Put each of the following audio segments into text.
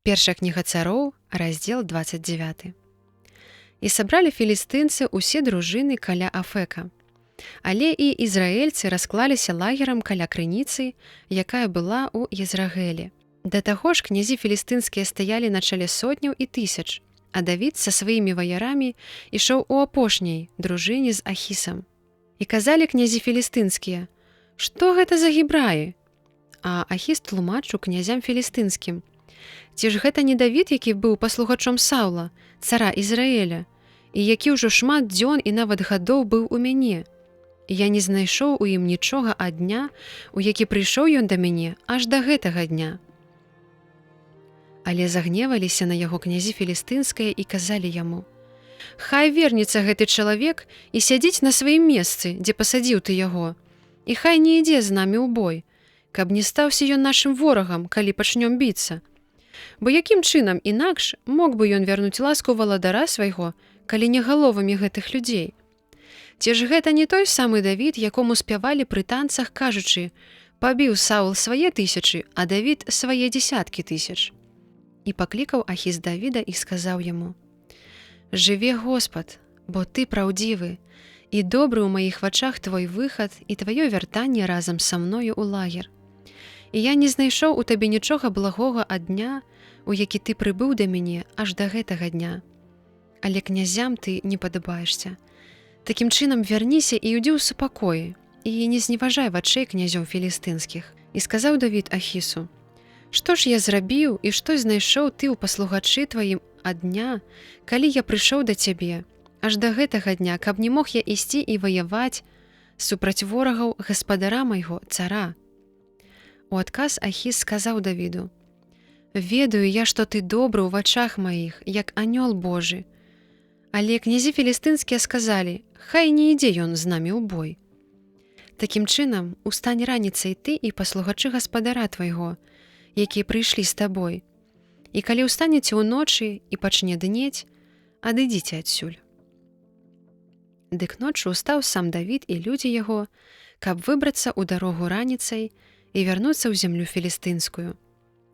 Першая кніга цароў, раздзел 29. І сабралі філістынцы ўсе дружыны каля Афека. Але і ізраэльцы расклаліся лагерам каля крыніцы, якая была ў Езрагэлі. Да таго ж князі філістынскія стаялі на чале сотняў і тысяч, а Давід са сваімі ваярамі ішоў у апошняй дружыне з Ахісам. І казалі князі філістынскія: «Што гэта за гібраі?» А Ахіс тлумачыў князям філістынскім: «Ці ж гэта не Давід, які быў паслугачом Саула, цара Ізраэля, і які ўжо шмат дзён і нават гадоў быў у мяне? І я не знайшоў у ім нічога ад дня, у які прыйшоў ён да мяне аж да гэтага дня». Але загневаліся на яго князі філістынскія і казалі яму: «Хай вернецца гэты чалавек і сядзіць на сваім месцы, дзе пасадзіў ты яго, і хай не ідзе з намі ў бой, каб не стаўся ён нашым ворагам, калі пачнём біцца. Бо якім чынам інакш мог бы ён вярнуць ласку валадара свайго, калі не галовамі гэтых людзей? Ці ж гэта не той самы Давід, якому спявалі пры танцах, кажучы: «Пабіў Саул свае тысячы, а Давід свае дзесяткі тысяч». І паклікаў Ахіс Давіда і сказаў яму: «Жыве Господ, бо ты праўдзівы, і добры ў маіх вачах твой выхад і тваё вяртанне разам са мною ў лагер. І я не знайшоў у табе нічога благога ад дня, у які ты прыбыў да мяне аж да гэтага дня. Але князям ты не падабаешся. Такім чынам вярніся і ідзі ў супакоі, і не зневажай вачэй князёў філістынскіх». І сказаў Давід Ахісу: «Што ж я зрабіў і што знайшоў ты ў паслугачы тваім ад дня, калі я прыйшоў да цябе аж да гэтага дня, каб не мог я ісці і ваяваць супраць ворагаў гаспадара майго, цара?» У адказ Ахіс сказаў Давіду: «Ведаю я, што ты добры ў вачах маіх, як анёл Божы». Але князі філістынскія сказалі: «Хай не ідзе ён з намі ў бой. Такім чынам, устань раніцай ты і паслугачы гаспадара твайго, якія прыйшлі з табой. І калі ўстанеце ўночы і пачне днець, адыдзіце адсюль». Дык ноччу устаў сам Давід і людзі яго, каб выбрацца ў дарогу раніцай і вярнуцца ў зямлю філістынскую,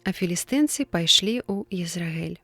а філістынцы пайшлі ў Ізрагэль.